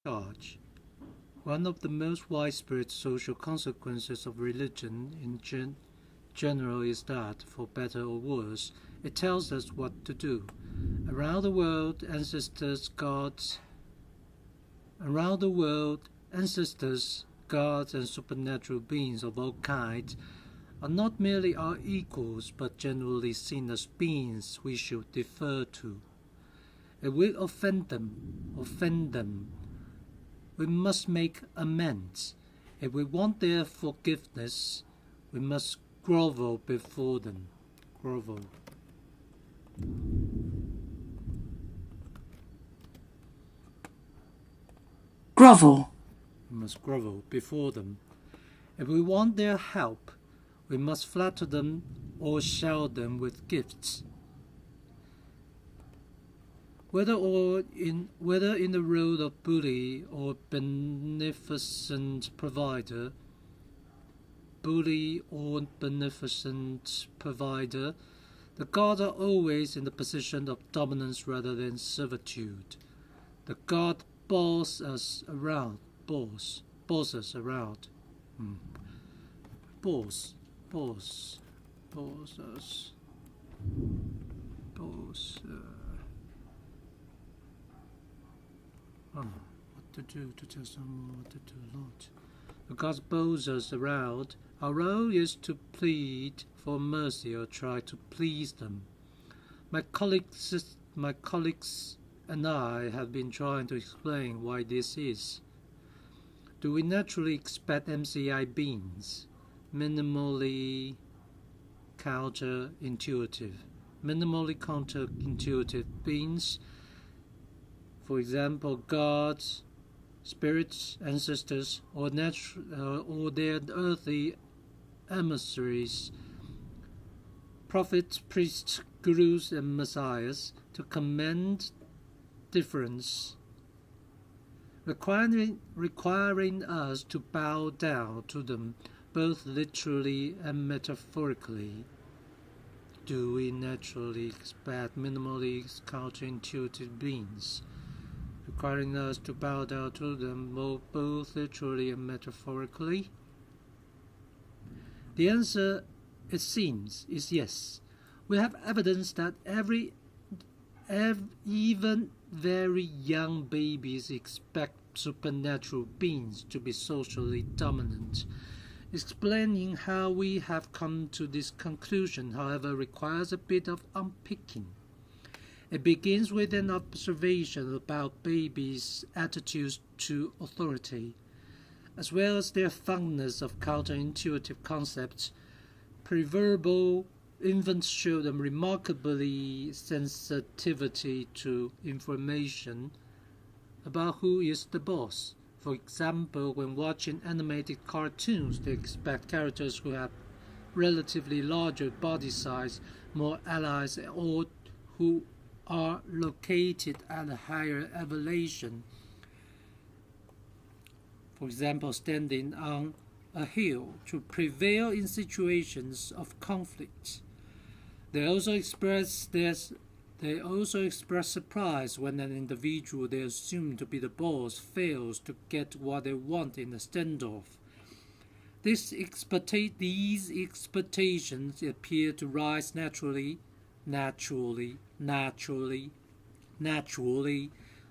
charge. One of the most widespread social consequences of religion in general is that, for better or worse, it tells us what to do. Around the world, ancestors, gods, and supernatural beings of all kinds are not merely our equals, but generally seen as beings we should defer to. If we offend them, we must make amends. If we want their forgiveness, we must grovel before them. Grovel. We must grovel before them. If we want their help, we must flatter them or shower them with gifts. Whether in the role of bully or beneficent provider, the gods are always in the position of dominance rather than servitude. The god bosses us around. What to do to tell someone what to do not. The gods boss us around. Our role is to plead for mercy or try to please them. My colleagues and I have been trying to explain why this is. Do we naturally expect MCI beings? Minimally counterintuitive beings, for example, gods, spirits, ancestors, or their earthly emissaries, prophets, priests, gurus, and messiahs, to command difference, requiring us to bow down to them both literally and metaphorically. Do we naturally expect minimally counterintuitive beings, requiring us to bow down to them both literally and metaphorically? The answer, it seems, is yes. We have evidence that even very young babies expect supernatural beings to be socially dominant. Explaining how we have come to this conclusion, however, requires a bit of unpicking. It begins with an observation about babies' attitudes to authority, as well as their fondness of counterintuitive concepts. Preverbal infants show them remarkably sensitivity to information about who is the boss. For example, when watching animated cartoons, they expect characters who have relatively larger body size, more allies, or who are located at a higher elevation. For example, standing on a hill, to prevail in situations of conflict. They also express surprise when an individual they assume to be the boss fails to get what they want in a standoff. These expectations appear to rise naturally,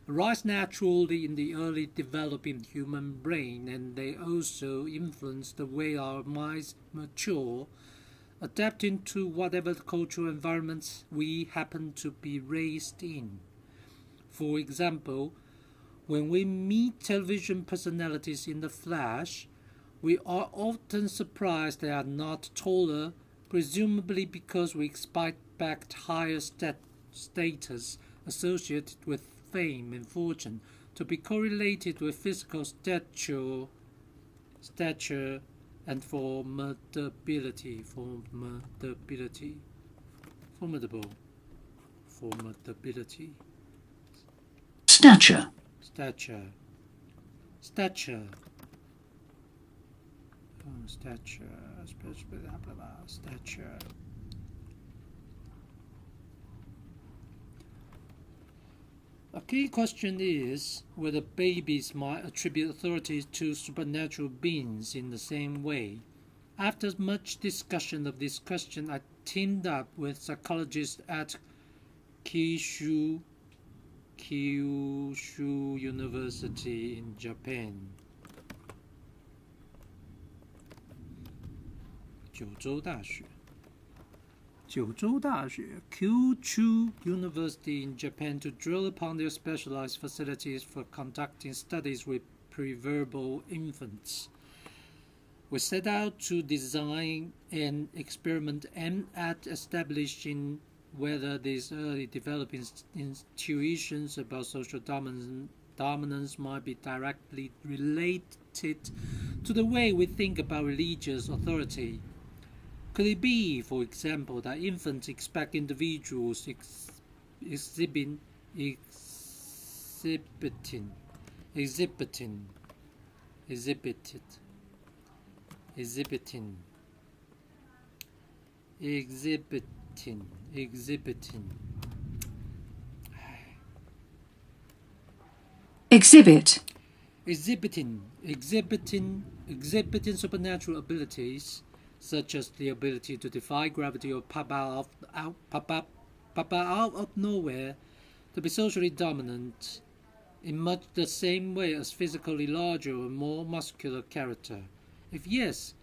rise naturally in the early developing human brain, and they also influence the way our minds mature, adapting to whatever cultural environments we happen to be raised in. For example, when we meet television personalities in the flesh, we are often surprised they are not taller, presumably because we expect higher status associated with fame and fortune to be correlated with physical stature and formidability. Stature. A key question is whether babies might attribute authority to supernatural beings in the same way. After much discussion of this question, I teamed up with psychologists at Kyushu University in Japan. 九州大学 Ch2-4 University in Japan to drill upon their specialized facilities for conducting studies with preverbal infants. We set out to design an experiment aimed at establishing whether these early developing intuitions about social dominance might be directly related to the way we think about religious authority. Could it be, for example, that infants expect individuals exhibiting exhibiting supernatural abilities, such as the ability to defy gravity or pop out of nowhere, to be socially dominant in much the same way as physically larger or more muscular character? If yes,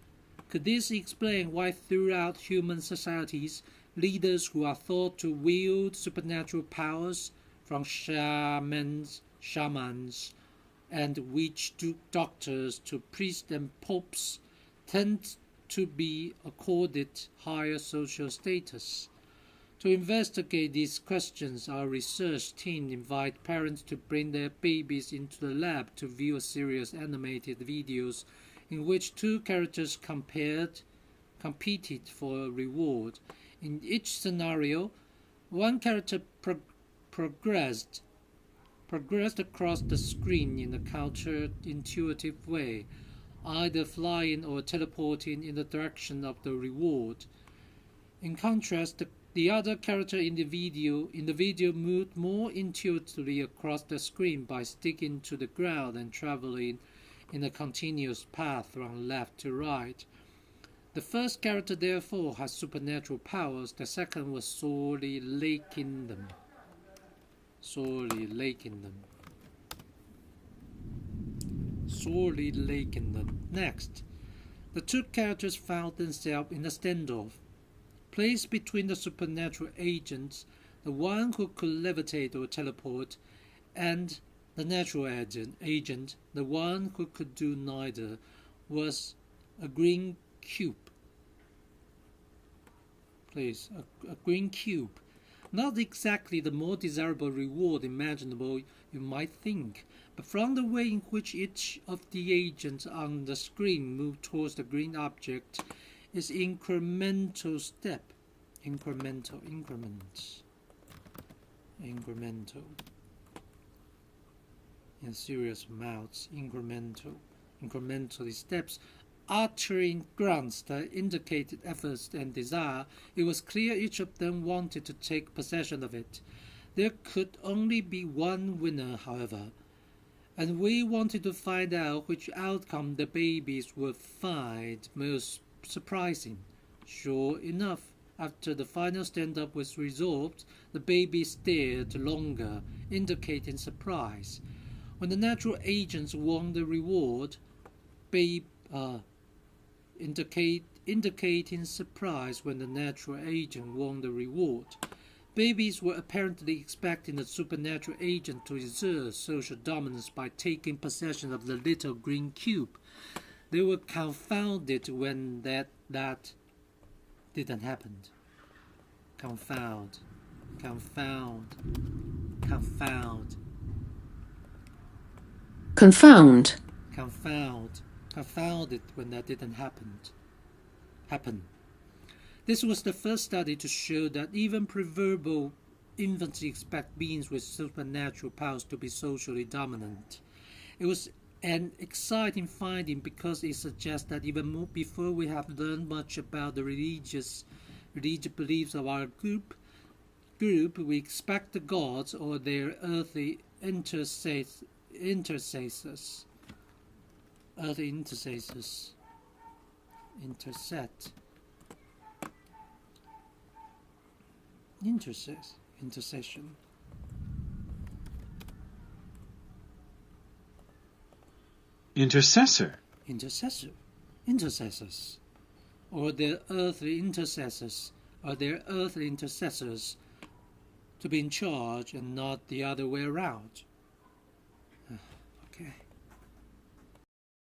could this explain why throughout human societies, leaders who are thought to wield supernatural powers, from shamans and witch doctors to priests and popes, tend to be accorded higher social status? To investigate these questions, our research team invited parents to bring their babies into the lab to view a series of animated videos in which two characters competed for a reward. In each scenario, one character progressed across the screen in a counterintuitive way, either flying or teleporting in the direction of the reward. In contrast, the other character in the video moved more intuitively across the screen by sticking to the ground and traveling in a continuous path from left to right. The first character therefore has supernatural powers, the second was sorely lacking them. Next, the two characters found themselves in a standoff, placed between the supernatural agents, the one who could levitate or teleport, and the natural agent, the one who could do neither, was a green cube. A green cube. Not exactly the more desirable reward imaginable, you might think, but from the way in which each of the agents on the screen moved towards the green object, its incremental step. Incremental. In serious amounts, incrementally steps, uttering grunts that indicated efforts and desire. It was clear each of them wanted to take possession of it. There could only be one winner, however, and we wanted to find out which outcome the babies would find most surprising. Sure enough, after the final stand-up was resolved, the babies stared longer, indicating surprise. When the natural agents won the reward, indicating surprise when the natural agent won the reward. Babies were apparently expecting the supernatural agent to exert social dominance by taking possession of the little green cube. They were confounded when that didn't happen. Confounded when that didn't happen. This was the first study to show that even preverbal infants expect beings with supernatural powers to be socially dominant. It was an exciting finding because it suggests that even before we have learned much about the religious beliefs of our group, group, we expect the gods or their earthly intercessors. Earthly intercessors. Intercession. Intercessors, or their earthly intercessors, to be in charge and not the other way around.